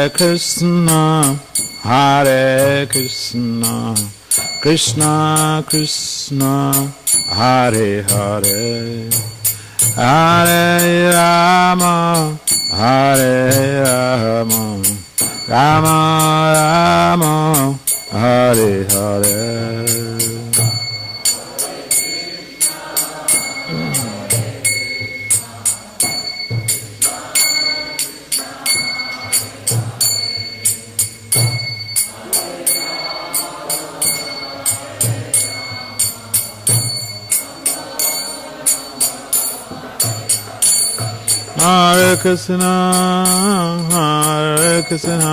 Krishna, Hare Krishna, Krishna Krishna, Hare Hare, Hare Rama, Hare Rama, Rama Rama, Hare Hare. Hare Krishna, Hare Krishna,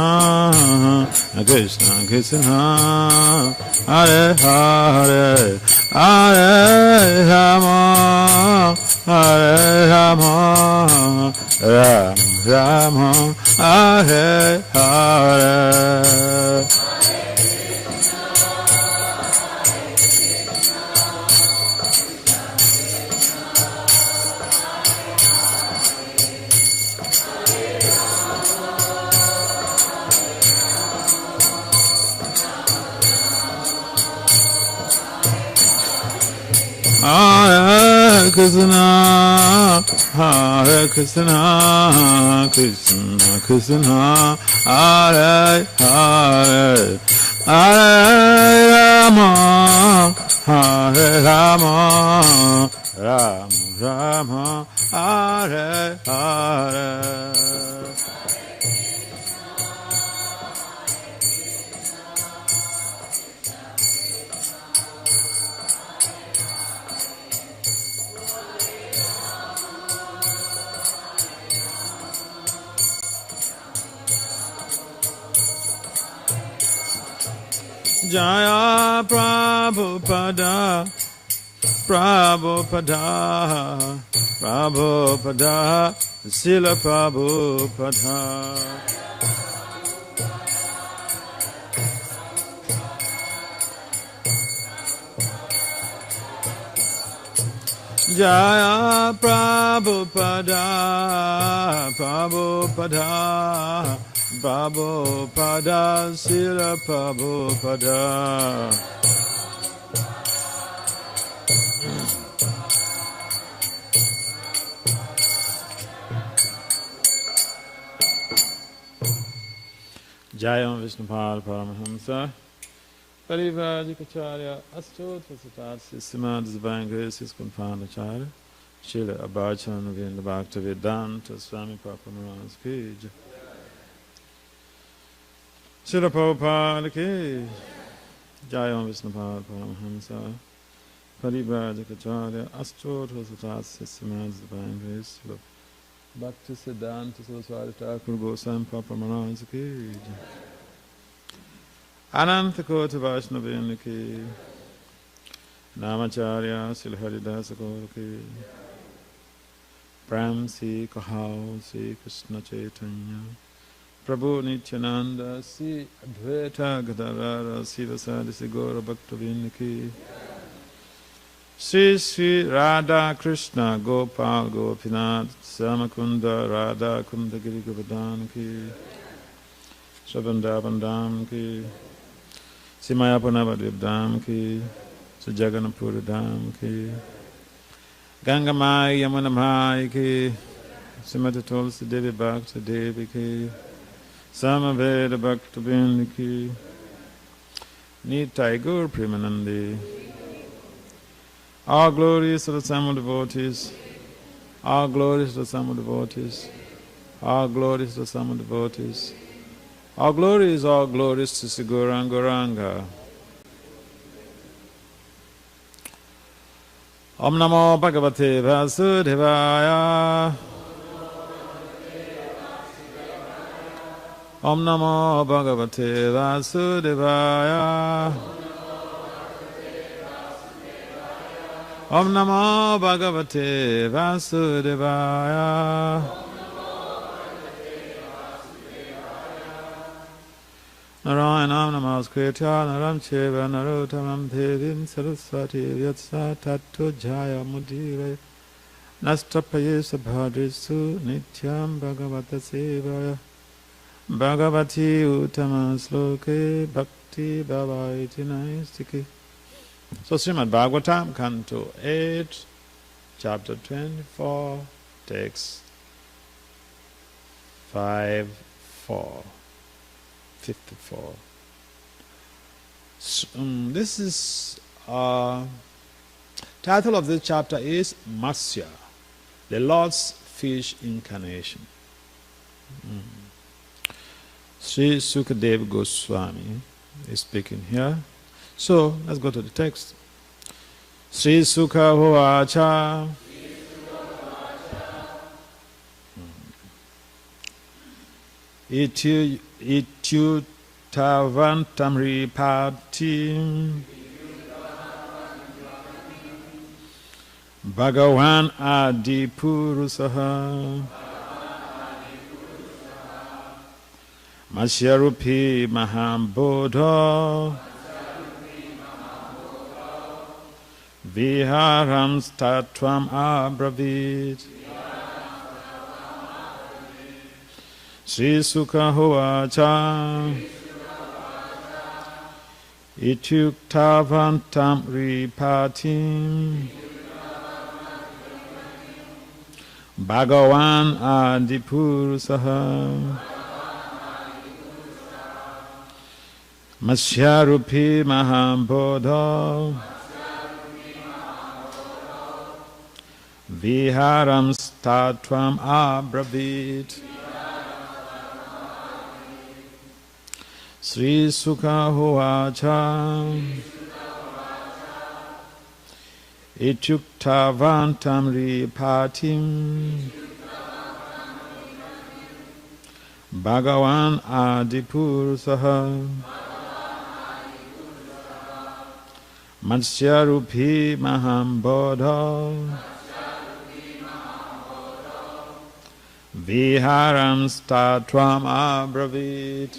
Krishna Krishna, Hare Hare, Hare Rama, Hare Rama, Rama Rama, Hare Hare. Hare Krishna, Hare Krishna, Krishna Krishna, Hare Hare, Hare Rama, Hare Rama, Rama Rama, Hare Hare. Jaya Prabhupada, Prabhupada, Prabhupada, Srila Prabhupada. Jaya Prabhupada, Prabhupada, Prabhupada, Srila Prabhupada. Jayam Vishnupad Paramahamsa, Parivajikacharya, Astotra Satat, Sistema Divine Grace, Konpanacharya, Srila Abhachan Vinda Bhakti Vedanta, Swami Papa Maharaj Ki Jai. Srila Prabhupada Ki Jayam Vishnupad Paramahamsa, Parivajikacharya, Astotra Satat, Sistema Divine Grace, Srila Bhakti Siddhanta Saraswati Thakur Goswami Papa Maharaj Ki Jai. Ananta Kota Vaishnavini Ki Namacharya Srila Haridasa Gaura Ki Pram Si Kahao Si Krishna Chaitanya Prabhu Nityananda Si Advaita Gadadhara Sivasadi Si Gaura Bhaktavini Ki Sri Sri Radha Krishna Gopal Gopinath Samakunda Radha Kundagiri Govardhan Ki Shabandabandam Ki Simayapana Dham Ki Sujaganapura Dham Ki Gangamai Yamunamai Ki Simata Tulsi Devi Bhakta Devi Ki Samaveda Bhakta Bindi Ki Nitai Gur Premanandi. All glories to the Sama devotees, all glories to the Sama devotees, all glories to the Sama devotees, all glories to Sri Gauranga Gauranga. Om Namo Bhagavate Vasudevaya. Om Namo Bhagavate Vasudevaya. Om Namo Bhagavate Vasudevaya. Narayanam Namaskritya Naram Cheva Narottamam Devim Saraswati Vyatsa Tattva Jaya Mudire Nastapaye Sabhadrisu Nityam Bhagavata Sevaya Bhagavati Uttama Sloke Bhakti Bhavaiti Naistiki. So Srimad Bhagavatam, Canto 8, Chapter 24, text 54. This is title of this chapter is Matsya, the Lord's fish incarnation. Sri Sukadeva Goswami is speaking here. So let's go to the text. Sri Sukha Hoacha. Ityu Tavantamri Pati Bhagavan Adi Purusaha Masyarupi Mahambodha Viharam Statvam Abravit. Sri Sukha Hoacha Ityuktavantam Ripatim Bhagavan Adipurusaha Masyarupi Mahambodha Viharam Statvam Abravit. Sri Sukha Hoacha Ityuktavantam Ripatim Bhagavan Adipurusaha Matsyarupi Mahambodha Viharam Statvam Abravit.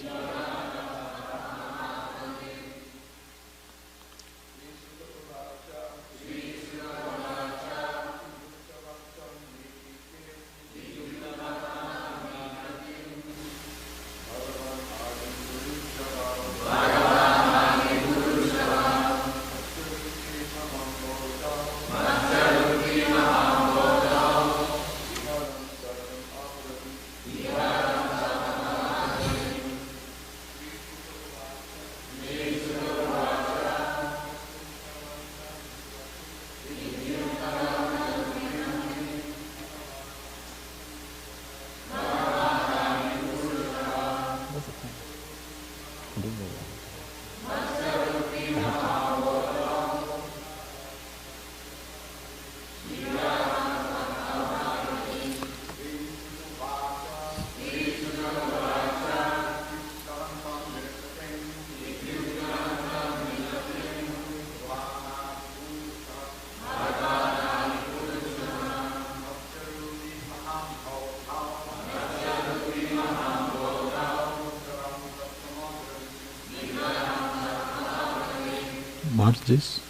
What's this?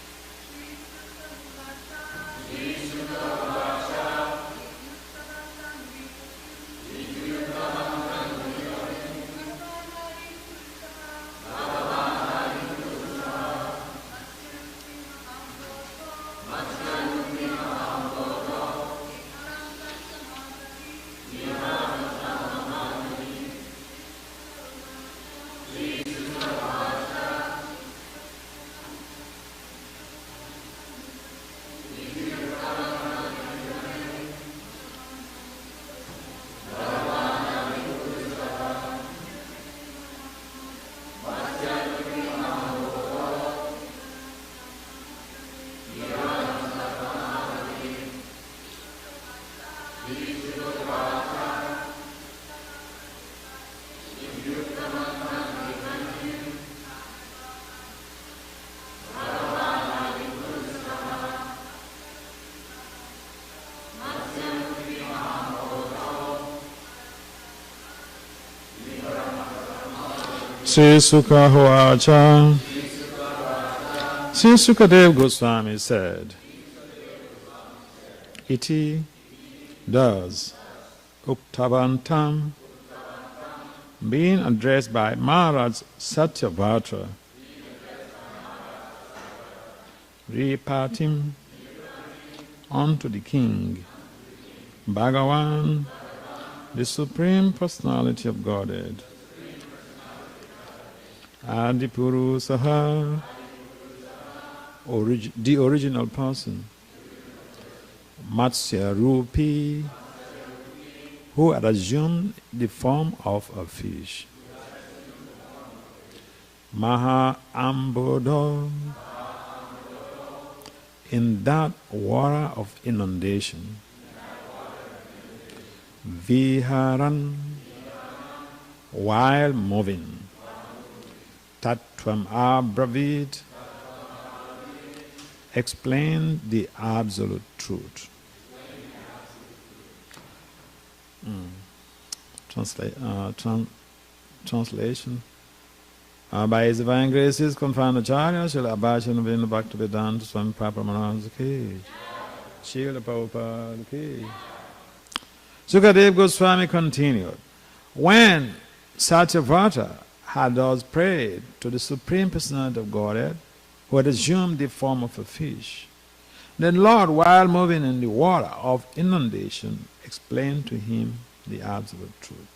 Sri Sukha Hoacha. Sri Sukadeva Goswami said, Iti does Uktavantam being addressed by Maharaj Satyavatra, reparting unto the king, Bhagavan, the Supreme Personality of Godhead, Adipurusaha, the original person, Matsya Rupi, who had assumed the form of a fish, Maha Ambodo, in that water of inundation, Viharan, while moving, Tattvam Abravit, explain the absolute truth. Translation. By His divine graces, confound Acharya, Srila Abhashan Vinda Bhakti Vedanta Swami Papa Maharaj Ki, Srila Prabhupada Ki. Sukadeva Goswami continued, when Satyavata had thus prayed to the Supreme Personality of Godhead, who had assumed the form of a fish, then Lord, while moving in the water of inundation, explained to him the absolute truth.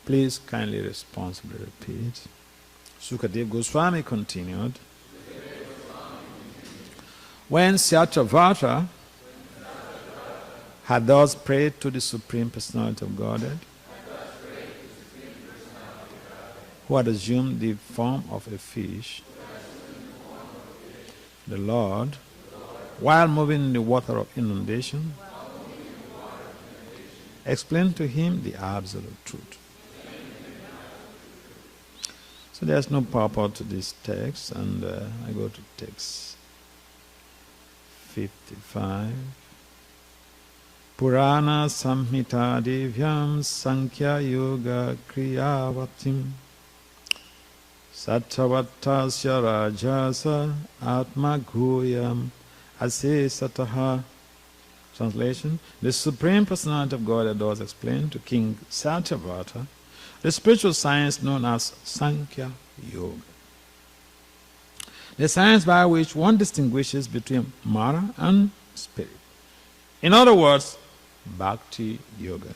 Please kindly responsibly repeat. Sukadeva Goswami continued, when Satyavata had thus prayed to the Supreme Personality of Godhead, who had assumed the form of a fish, the Lord, while moving in the water of inundation, explained to him the absolute truth. So there's no purport to this text, and I go to text 55. Purana Samhita Divyam Sankhya Yoga Kriyavatim Sattvatasya Rajasa Atma Guyam Asesataha. Translation. The Supreme Personality of God was explained to King Satyavata the spiritual science known as Sankhya Yoga, the science by which one distinguishes between Mara and spirit. In other words, Bhakti Yoga.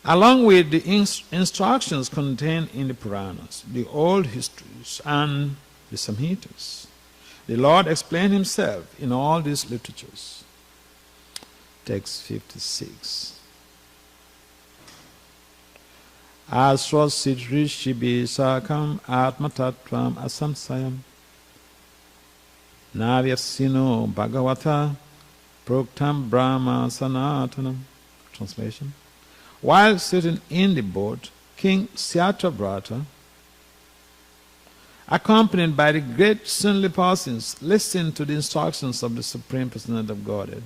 Along with the instructions contained in the Puranas, the old histories, and the Samhitas, the Lord explained Himself in all these literatures. Text 56. Aswasit Rishibi Sakam Atma Tattvam Asamsayam Navyasino Bhagavata Proktam Brahma Sanatanam. Translation. While sitting in the boat, King Satyavata, accompanied by the great saintly persons, listened to the instructions of the Supreme Personality of Godhead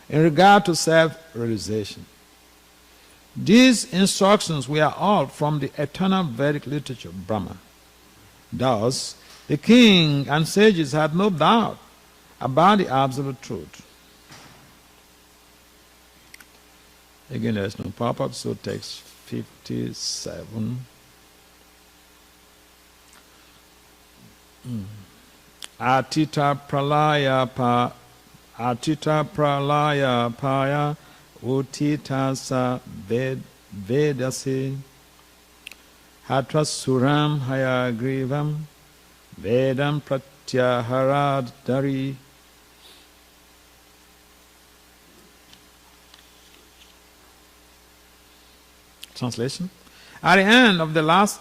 in regard to self-realization. These instructions were all from the eternal Vedic literature, Brahma. Thus, the king and sages had no doubt about the absolute truth. Again, there is no pop-up, so text 57. Atita pralaya paya utita sa vedasi hatra suram hayagrivam vedam pratyaharadari. Translation. At the end of the last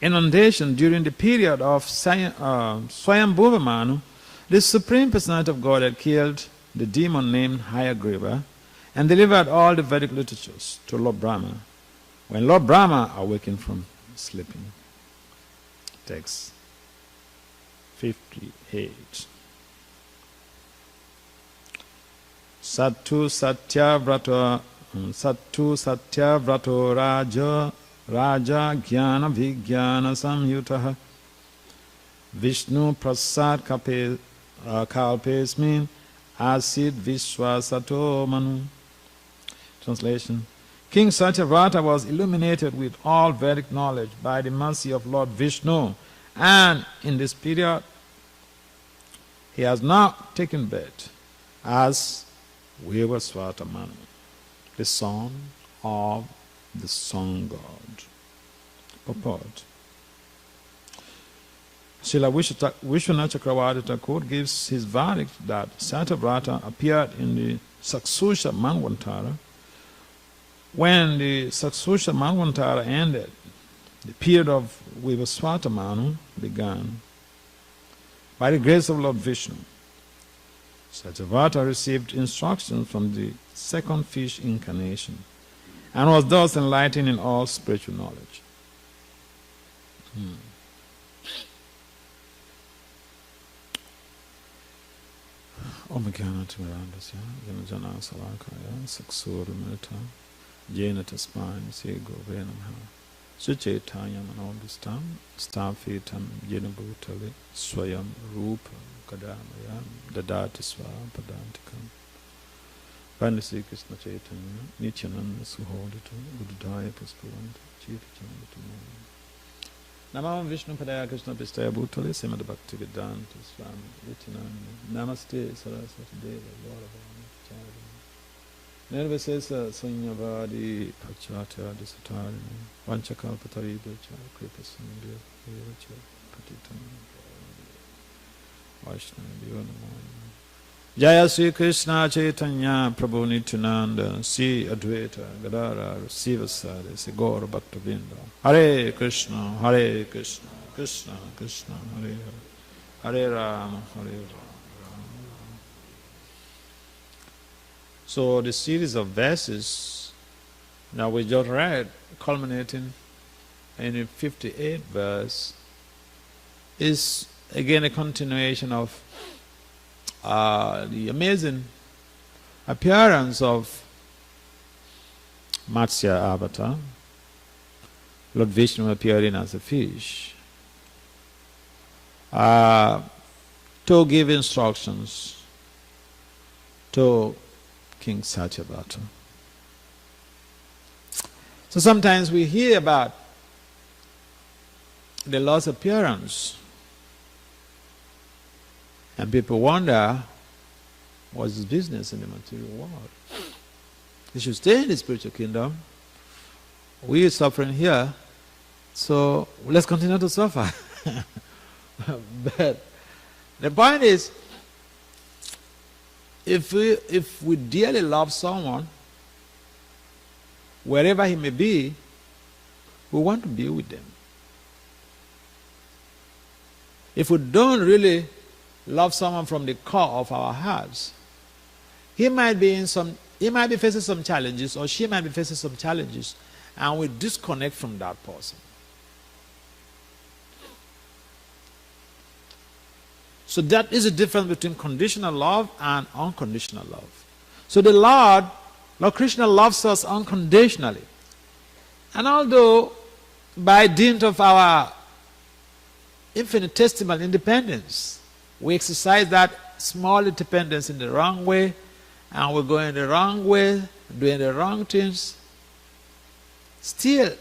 inundation during the period of Swayambhuva Manu, the Supreme Personality of God had killed the demon named Hayagriva and delivered all the Vedic literatures to Lord Brahma when Lord Brahma awakened from sleeping. Text 58. Sattu Satyavrato Raja Jnana Vijnana Samyutaha Vishnu Prasad Kalpesmin Asid Vishwasato Manu. Translation. King Satyavrata was illuminated with all Vedic knowledge by the mercy of Lord Vishnu, and in this period he has now taken birth as Vasudeva, the son of the sun god. Purport. Srila Vishwanath Chakravarti Thakur gives his verdict that Satyavrata appeared in the Sakshusha Manvantara. When the Sakshusha Manvantara ended, the period of Vivaswata began. By the grace of Lord Vishnu, Satyavrata received instructions from the second fish incarnation and was thus enlightened in all spiritual knowledge. Om Jnana Timirandasya, Jana Salakaya, Saksura Metta, Jena Tasmani, Se Gove Namaha, Suchaitanya Manodistam, Stafitam, Jena Bhutali, Swayam Rupa, Kadamaya, Dadati Swapadantikam. Pandasi Krishna Chaitanya, Nityananda Suhodita, Buddhaya Puspavanta, Chitachandita. Namam Vishnu Padaya Krishna Pistaya Bhutali, Simad Bhakti Vedanta, Swami, Nityananda. Namaste Saraswati Deva, Lord of all Nirvasesa Sanyavadi Pachatya Disatarini, Vanchakalpataribecha, Kripasandhya, Evacha, Patitam, Vaishnava Namo. Jaya Sri Krishna Chaitanya Prabhu Nityananda Sri Advaita Gadara Sivasari Sri Gaura Bhaktavinda Hare Krishna Krishna Krishna Hare Hare Hare Rama Hare Rama. So the series of verses now we just read, culminating in the 58th verse, is again a continuation of the amazing appearance of Matsya Avatar, Lord Vishnu appearing as a fish, to give instructions to King Satyavrata. So sometimes we hear about the Lord's appearance and people wonder, what's his business in the material world? He should stay in the spiritual kingdom. We are suffering here, so let's continue to suffer. But the point is, if we dearly love someone, wherever he may be, we want to be with them. If we don't really love someone from the core of our hearts, he might be facing some challenges, or she might be facing some challenges, and we disconnect from that person. So that is the difference between conditional love and unconditional love. So the Lord Krishna loves us unconditionally. And although by dint of our infinitesimal independence, we exercise that small independence in the wrong way, and we're going the wrong way, doing the wrong things, still,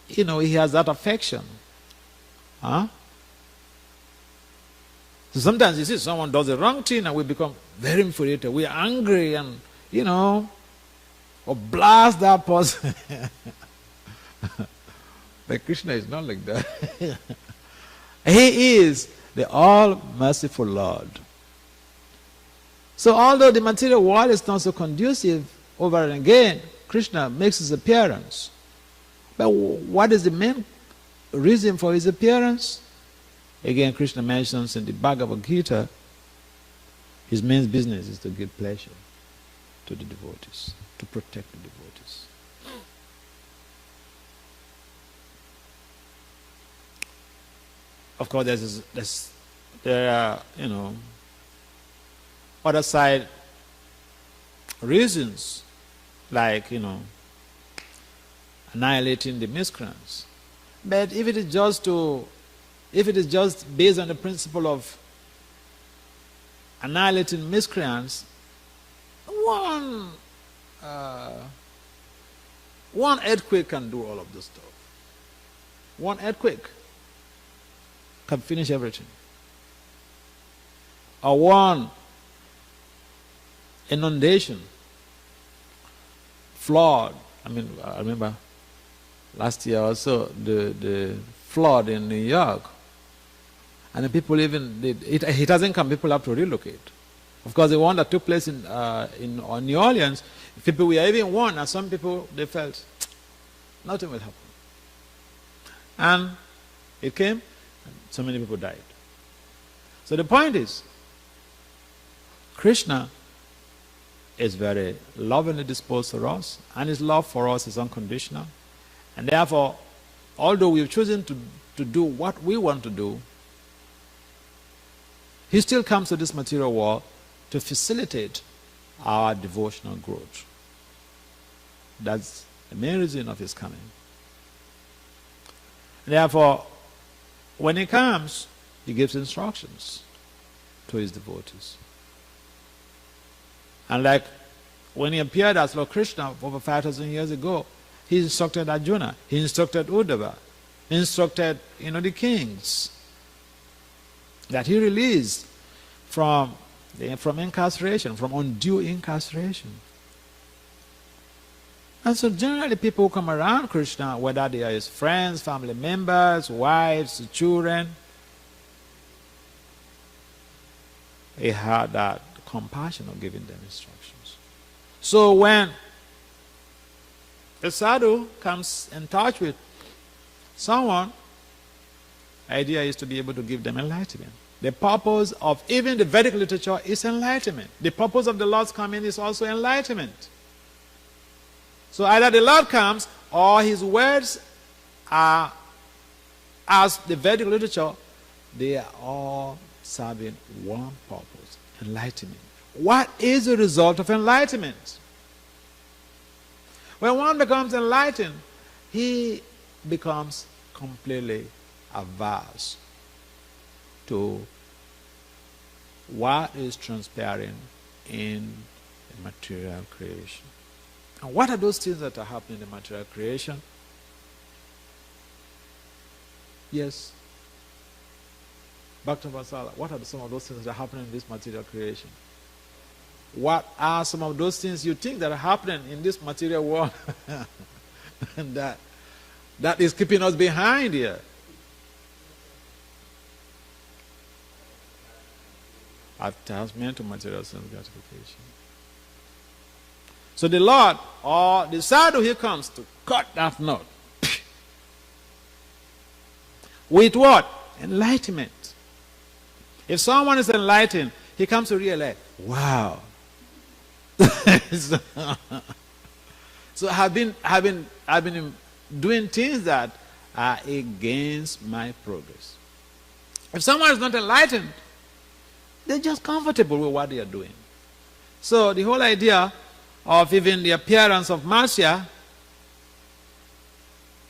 he has that affection. So sometimes you see someone does the wrong thing and we become very infuriated. We are angry and, or blast that person. But Krishna is not like that. He is the all-merciful Lord. So although the material world is not so conducive over and again, Krishna makes his appearance. But what is the main reason for his appearance? Again, Krishna mentions in the Bhagavad Gita, his main business is to give pleasure to the devotees, to protect the devotees. Of course, there are, other side reasons, like, annihilating the miscreants. But if it is just based on the principle of annihilating miscreants, one One earthquake can do all of this stuff. One earthquake can finish everything. Or one inundation, flood. I remember last year also the flood in New York. And the people it hasn't come, people have to relocate. Of course, the one that took place in New Orleans, people were even warned, and some people, they felt, nothing will happen. And it came, and so many people died. So the point is, Krishna is very lovingly disposed to us, and his love for us is unconditional. And therefore, although we've chosen to do what we want to do, he still comes to this material world to facilitate our devotional growth. That's the main reason of his coming. Therefore, when he comes, he gives instructions to his devotees. And like when he appeared as Lord Krishna over 5,000 years ago, he instructed Arjuna, he instructed Uddhava, he instructed the kings that he released from incarceration, from undue incarceration. And so generally people who come around Krishna, whether they are his friends, family members, wives, children, he had that compassion of giving them instructions. So when a sadhu comes in touch with someone, the idea is to be able to give them enlightenment. The purpose of even the Vedic literature is enlightenment. The purpose of the Lord's coming is also enlightenment. So either the Lord comes or his words are, as the Vedic literature, they are all serving one purpose: enlightenment. What is the result of enlightenment? When one becomes enlightened, he becomes completely averse to what is transpiring in the material creation. And what are those things that are happening in the material creation? Yes. Bhakti Vasudeva, what are some of those things that are happening in this material creation? What are some of those things you think that are happening in this material world and that is keeping us behind here? Attachment to material sense gratification. So the Lord, or the sadhu, he comes to cut that knot. With what? Enlightenment. If someone is enlightened, he comes to realize, wow. So I've been doing things that are against my progress. If someone is not enlightened, they're just comfortable with what they are doing. So the whole idea of even the appearance of Marsha,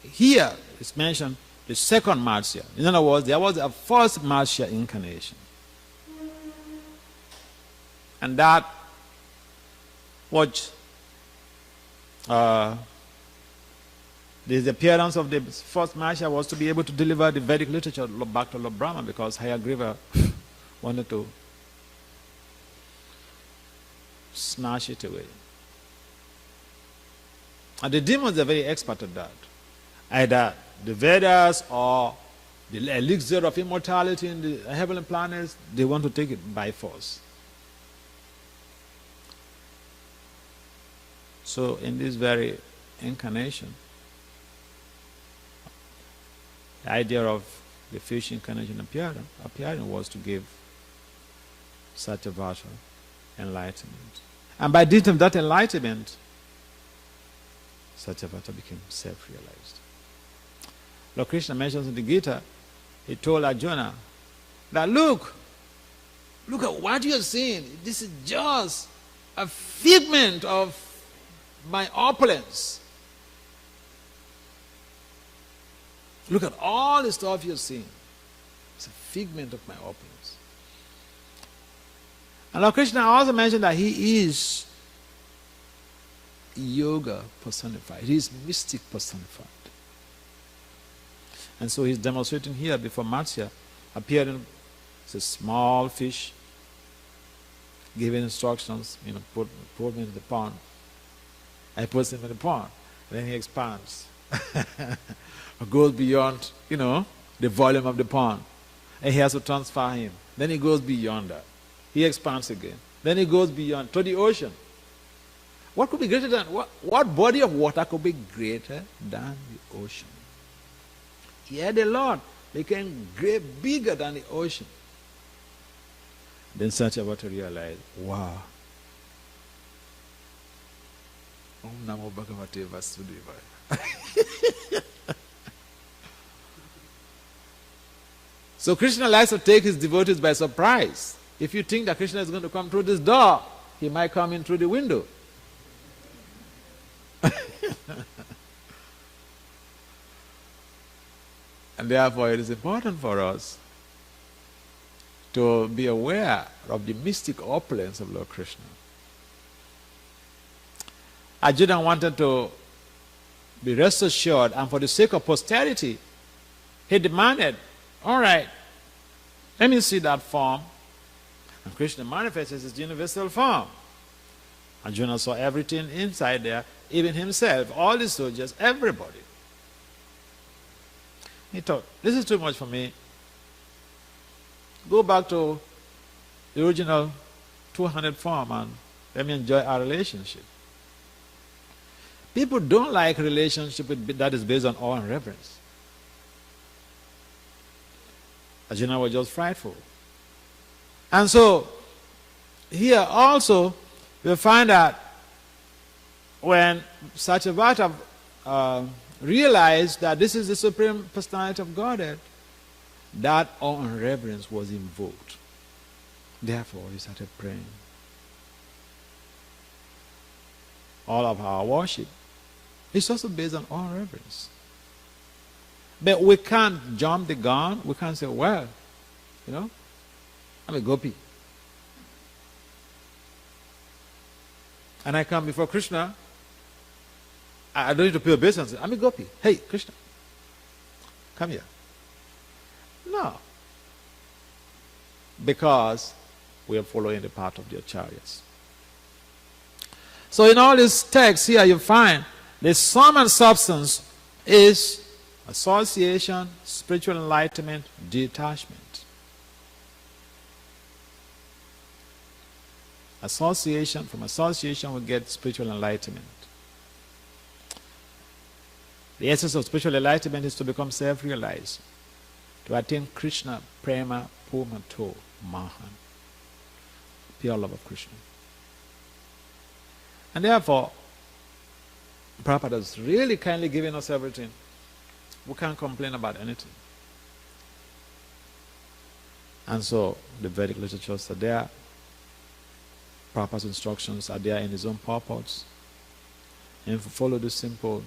here is mentioned the second Marsha. In other words, there was a first Marsha incarnation. And that was the appearance of the first Marsha was to be able to deliver the Vedic literature back to Lord Brahma, because Hayagriva wanted to snatch it away. And the demons are very expert at that. Either the Vedas or the elixir of immortality in the heavenly planets, they want to take it by force. So in this very incarnation, the idea of the future incarnation appearing was to give Satyavata enlightenment. And by dint of that enlightenment, Satyavata became self-realized. Lord Krishna mentions in the Gita, he told Arjuna that look at what you're seeing. This is just a figment of my opulence. Look at all the stuff you're seeing. It's a figment of my opulence. And Lord Krishna also mentioned that he is yoga personified. He is mystic personified. And so he's demonstrating here before Matsya, appearing as a small fish, giving instructions, put him in the pond. I put him in the pond. Then he expands. Goes beyond, the volume of the pond. And he has to transfer him. Then he goes beyond that. He expands again. Then he goes beyond to the ocean. What could be greater than, what body of water could be greater than the ocean? Yeah, the Lord became bigger than the ocean. Then Satyavata realized, wow. Om Namo Bhagavate Vasudeva. So Krishna likes to take his devotees by surprise. If you think that Krishna is going to come through this door, he might come in through the window. And therefore it is important for us to be aware of the mystic opulence of Lord Krishna. Arjuna wanted to be rest assured, and for the sake of posterity, he demanded, all right, let me see that form. And Krishna manifests his universal form. Arjuna saw everything inside there, even himself, all the soldiers, everybody. He thought, this is too much for me. Go back to the original 200 form and let me enjoy our relationship. People don't like relationship that is based on awe and reverence. Arjuna was just frightful. And so, here also, we find that when Satyavata realized that this is the Supreme Personality of Godhead, that awe and reverence was invoked. Therefore, he started praying. All of our worship is also based on awe and reverence. But we can't jump the gun. We can't say, well, I'm a gopi. And I come before Krishna. I don't need to pay obeisance. I'm a gopi. Hey, Krishna, come here. No. Because we are following the path of the acharyas. So in all these texts here you find the sum and substance is association, spiritual enlightenment, detachment. Association, from association we get spiritual enlightenment. The essence of spiritual enlightenment is to become self-realized, to attain Krishna, Prema, Pumato, Mahan, pure love of Krishna. And therefore, Prabhupada has really kindly given us everything. We can't complain about anything. And so, the Vedic literatures are there. Prabhupada's instructions are there in his own purports. And if we follow the simple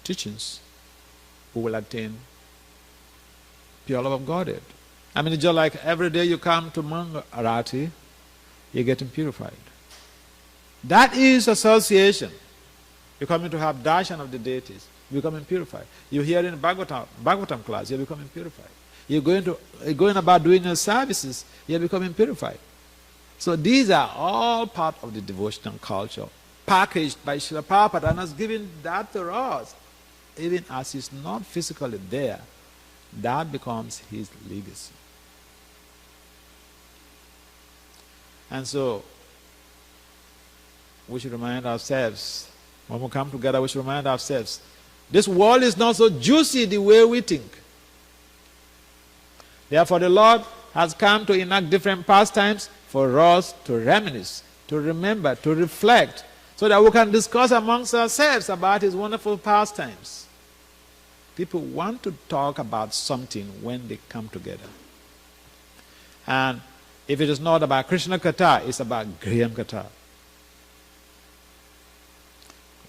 teachings, we will attain pure love of Godhead. I mean, it's just like every day you come to Mangarati, you're getting purified. That is association. You're coming to have darshan of the deities, you're becoming purified. You hear in Bhagavatam class, you're becoming purified. You're going about doing your services, you're becoming purified. So these are all part of the devotional culture, packaged by Srila Prabhupada, and has given that to us. Even as he's not physically there, that becomes his legacy. And so, we should remind ourselves, when we come together, we should remind ourselves, this world is not so juicy the way we think. Therefore, the Lord has come to enact different pastimes for us to reminisce, to remember, to reflect, so that we can discuss amongst ourselves about his wonderful pastimes. People want to talk about something when they come together. And if it is not about Krishna Katha, it's about Griham Katha.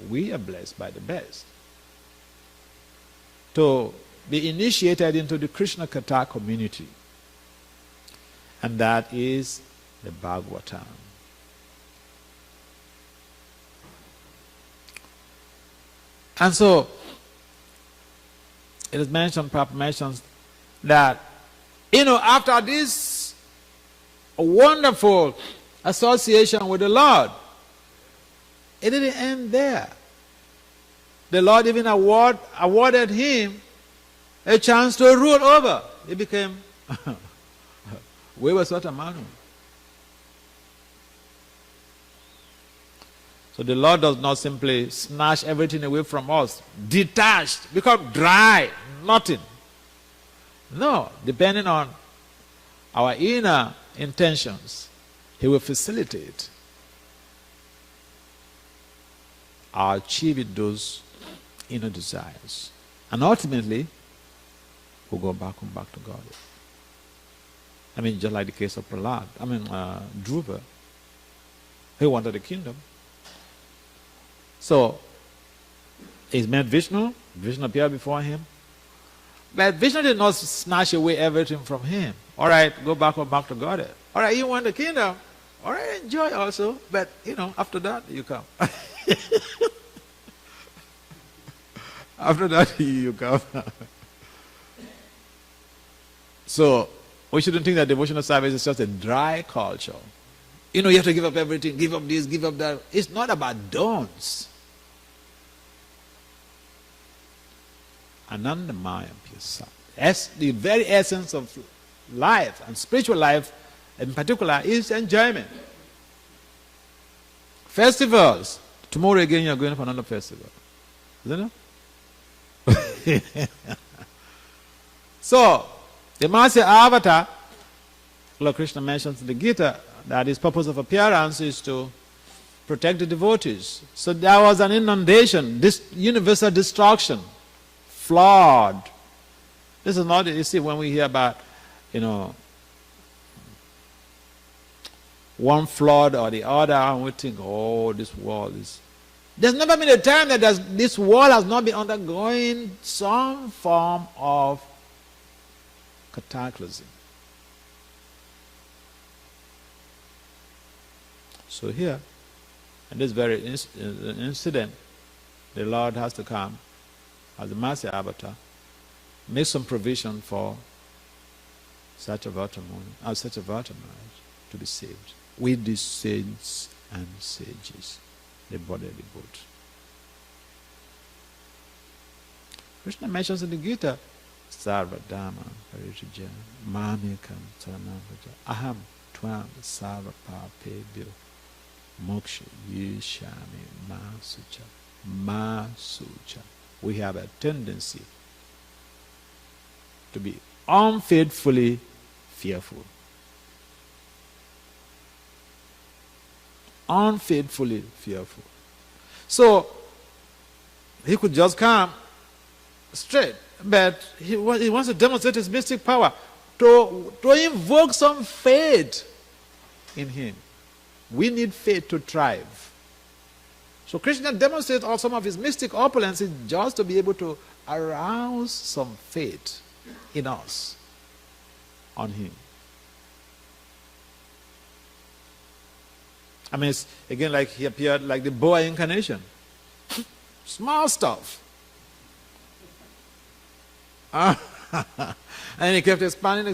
We are blessed by the best to be initiated into the Krishna Katha community. And that is the Bhagavatam. And so, it is mentioned, Prabhupada mentions, that, after this wonderful association with the Lord, it didn't end there. The Lord even awarded him a chance to rule over. He became Manu. So the Lord does not simply snatch everything away from us, detached, become dry, nothing. No, depending on our inner intentions, He will facilitate our achieving those inner desires. And ultimately, we'll go back to God. I mean, just like the case of Prahlad. Dhruva. He wanted the kingdom. So, he met Vishnu. Vishnu appeared before him. But Vishnu did not snatch away everything from him. All right, go back to God. All right, you want the kingdom. All right, enjoy also. But, after that, you come. After that, you come. So, we shouldn't think that devotional service is just a dry culture. You have to give up everything, give up this, give up that. It's not about don'ts. Anandamayam Piyasa. The very essence of life and spiritual life in particular is enjoyment. Festivals. Tomorrow again you're going for another festival. Isn't it? So, the Master Avatar, Lord Krishna mentions in the Gita that his purpose of appearance is to protect the devotees. So there was an inundation, this universal destruction, flood. This is not, you see, when we hear about, one flood or the other, and we think, oh, this world is... There's never been a time that this world has not been undergoing some form of cataclysm. So here, in this very incident, the Lord has to come as the Master Avatar, make some provision for Satyavrata Maharaj to be saved with the saints and sages, the body of the boat. Krishna mentions in the Gita, Sarva Dhamma Parityaja Mamekam Saranam Aham Tvam Sarva Papebhyo Moksha Yishami Masucha. We have a tendency to be unfaithfully fearful. Unfaithfully fearful. So, he could just come straight, but he wants to demonstrate his mystic power to invoke some faith in him. We need faith to thrive. So Krishna demonstrates all some of his mystic opulences just to be able to arouse some faith in us on him. I mean, it's again like he appeared like the boa incarnation. Small stuff. And he kept expanding.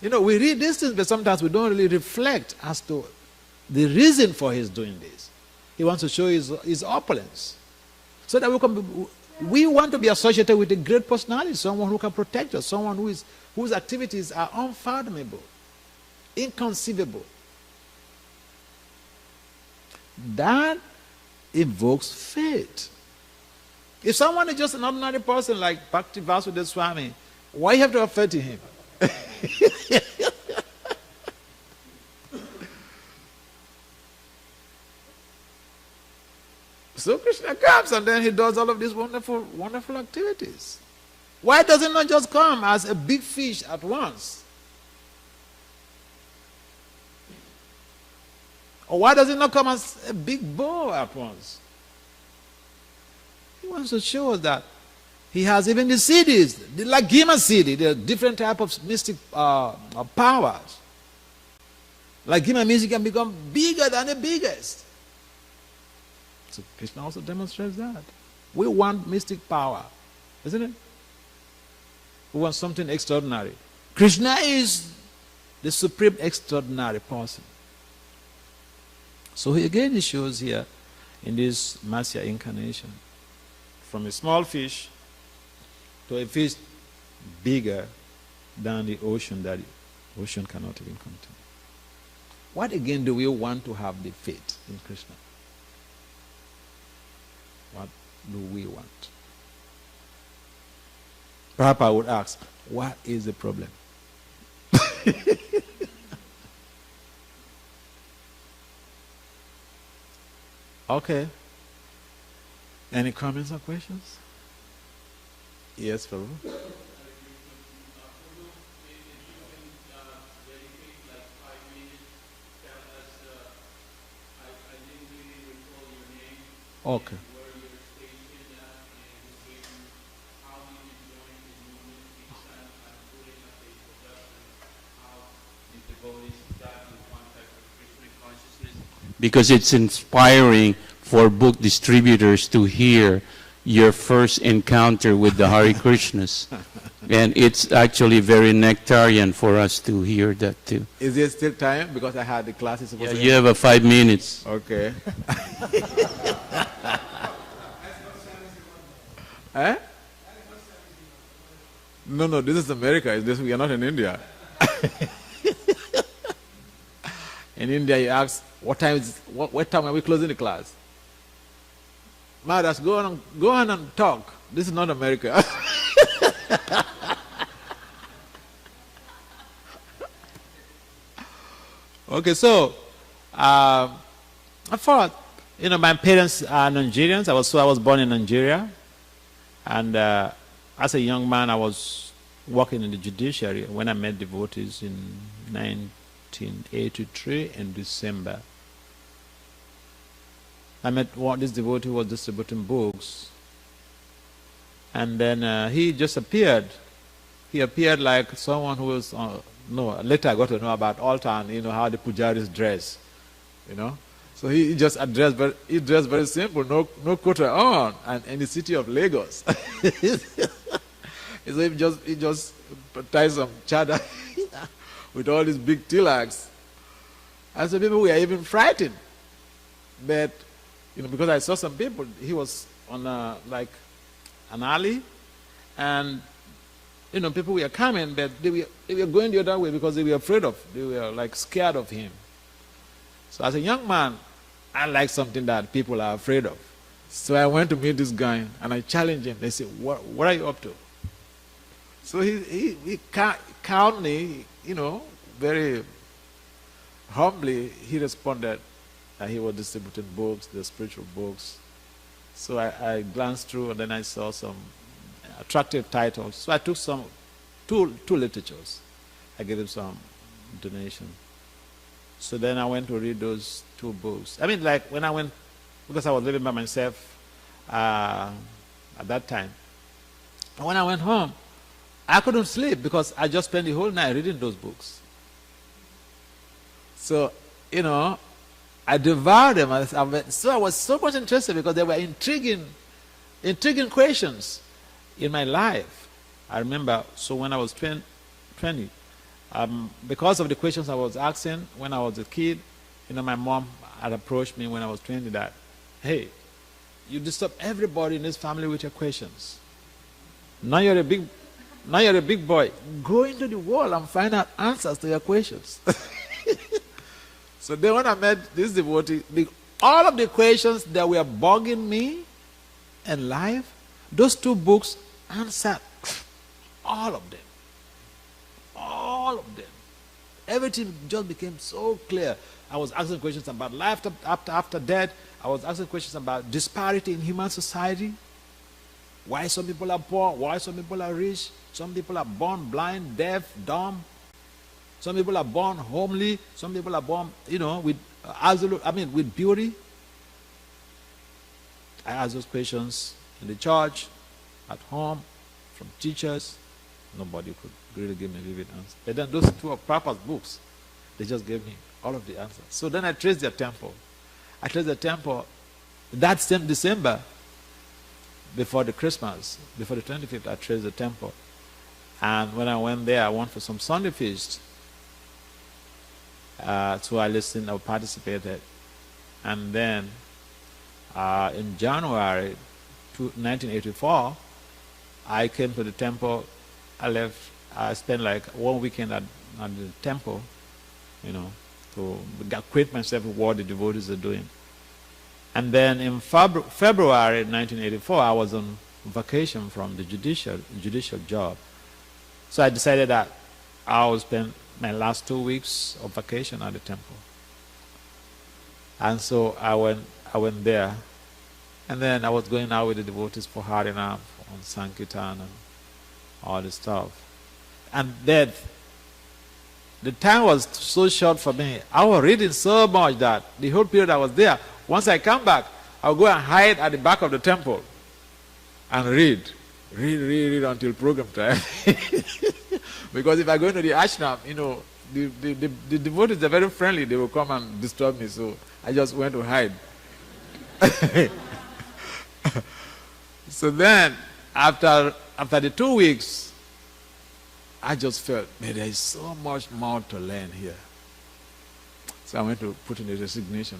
We read these things, but sometimes we don't really reflect as to the reason for his doing this. He wants to show his opulence. So that we want to be associated with a great personality, someone who can protect us, someone whose activities are unfathomable, inconceivable. That evokes faith. If someone is just an ordinary person like Bhakti Vasudeva Swami, why have to have faith in him? So Krishna comes and then he does all of these wonderful, wonderful activities. Why does he not just come as a big fish at once? Or why does he not come as a big bull at once? He wants to show us that he has even the siddhis, the Lagima siddhi, the different type of mystic powers. Lagima means he can become bigger than the biggest. So Krishna also demonstrates that. We want mystic power, isn't it? We want something extraordinary. Krishna is the supreme extraordinary person. So he shows here in this Matsya incarnation, from a small fish to a fish bigger than the ocean that the ocean cannot even contain. What again do we want to have the faith in Krishna? What do we want? Perhaps I would ask, what is the problem? Okay. Any comments or questions? Yes, Prabhu. Okay. Because it's inspiring for book distributors to hear your first encounter with the Hare Krishnas. And it's actually very nectarian for us to hear that too. Is there still time? Because I had the classes. Yeah, you have 5 minutes. Okay. Eh? No, this is America. We are not in India. In India, you ask, what time are we closing the class? Mothers, go on and talk. This is not America. Okay, so I thought, my parents are Nigerians. I was born in Nigeria, and as a young man, I was working in the judiciary when I met devotees in 1983 in December. I met this devotee who was distributing books, and then he just appeared. He appeared like someone who was, later I got to know about altar and how the pujaris dress, So he just dressed very simple, no kota on, and in the city of Lagos. So he just tied some chada with all these big tilaks. And so people were even frightened. But, because I saw some people, he was on like an alley, and, people were coming, but they were going the other way because they were they were like scared of him. So as a young man, I like something that people are afraid of. So I went to meet this guy, and I challenged him. They said, what are you up to? So he calmly, very humbly, he responded that he was distributing books, the spiritual books. So I glanced through, and then I saw some attractive titles. So I took two literatures. I gave him some donation. So then I went to read those 2 books. I mean, like when I went, because I was living by myself at that time. And when I went home, I couldn't sleep because I just spent the whole night reading those books. So, I devoured them. So I was so much interested because they were intriguing questions in my life. I remember, so when I was 20, because of the questions I was asking when I was a kid, my mom had approached me when I was 20 that, hey, you disturb everybody in this family with your questions. Now you're a big boy. Go into the world and find out answers to your questions. So then when I met this devotee, all of the questions that were bugging me in life, those 2 books answered all of them. All of them. Everything just became so clear. I was asking questions about life after death. I was asking questions about disparity in human society. Why some people are poor, why some people are rich. Some people are born blind, deaf, dumb. Some people are born homely. Some people are born, with beauty. I asked those questions in the church, at home, from teachers. Nobody could really give me a vivid answer. But then those 2 purpose books, they just gave me all of the answers. So then I traced their temple. That same December, before the Christmas, before the 25th, I traced the temple. And when I went there, I went for some Sunday feast. So I listened, I participated. And then in January 1984, I came to the temple. I left. I spent like 1 weekend at the temple, to acquaint myself with what the devotees are doing. And then in February 1984, I was on vacation from the judicial job. So I decided that I would spend my last 2 weeks of vacation at the temple. And so I went there. And then I was going out with the devotees for Harinam, on Sankirtan and all this stuff. And then the time was so short for me. I was reading so much that the whole period I was there, once I come back, I'll go and hide at the back of the temple and read until program time. Because if I go into the ashram, the devotees are very friendly. They will come and disturb me. So I just went to hide. So then, after the 2 weeks, I just felt, man, there is so much more to learn here. So I went to put in a resignation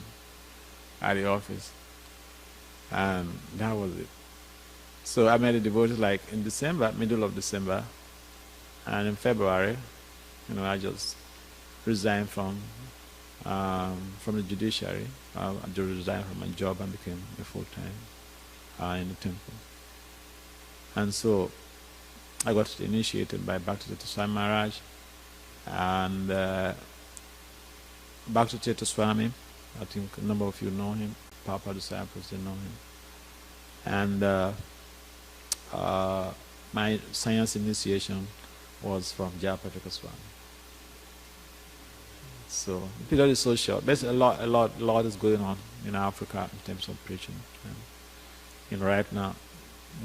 at the office. And that was it. So I met the devotees like in December, middle of December. And in February, I just resigned from the judiciary. I just resigned from my job and became a full-time in the temple. And so I got initiated by Bhakti Swami Maharaj and Bhakti Swami. I think a number of you know him. Papa disciples, they know him. And my science initiation was from Jayapataka Swami. So the period is so short. Basically, a lot is going on in Africa in terms of preaching. And right now,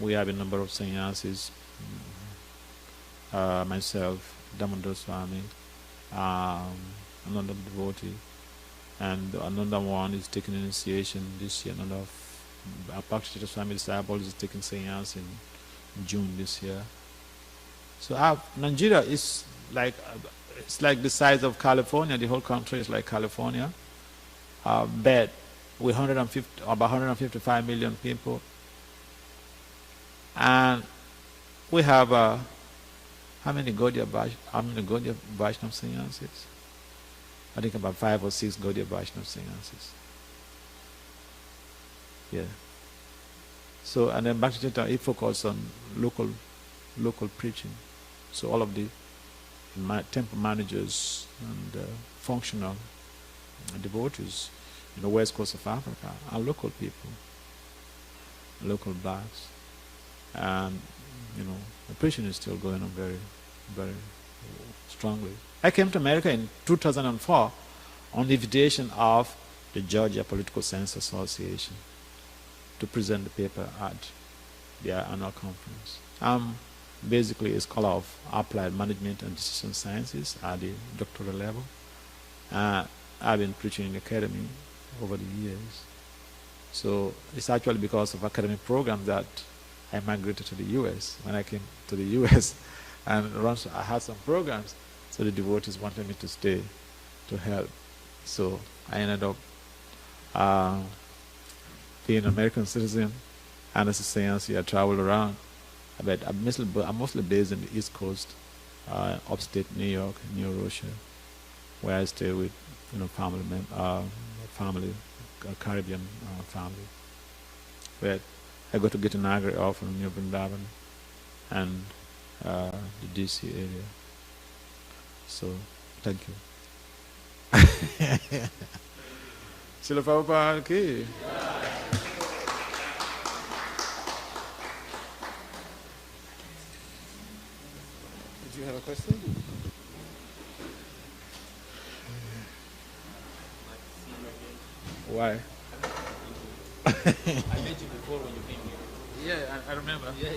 we have a number of sannyasis. Myself, Damodar Swami, another devotee, and another one is taking initiation this year. Another Bhakti Swami disciple is taking sannyas in June this year. So Nigeria is like it's like the size of California. The whole country is like California. But with about 155 million people, and we have how many Gaudiya Vaishnava sannyasis? I think about 5 or 6 Gaudiya Vaishnava sannyasis. Yeah. So, and then Bhakti Chinta, it focuses on local preaching. So all of the temple managers and functional devotees in the west coast of Africa are local people, local blacks. And, the preaching is still going on very, very strongly. I came to America in 2004 on the invitation of the Georgia Political Science Association to present the paper at their annual conference. I'm basically a scholar of applied management and decision sciences at the doctoral level. I've been preaching in the academy over the years. So it's actually because of academic programs that I migrated to the U.S. When I came to the U.S. and I had some programs, so the devotees wanted me to stay to help. So I ended up being an American citizen, and as a science, I traveled around. But I'm mostly based in the East Coast, upstate New York, New Russia, where I stay with family, Caribbean family. But I go to Gitanagari often, near Vrindavan, and the DC area. So, thank you. Srila Prabhupada ki. Did you have a question? Why? I met you before when you came here. Yeah, I remember. Yeah.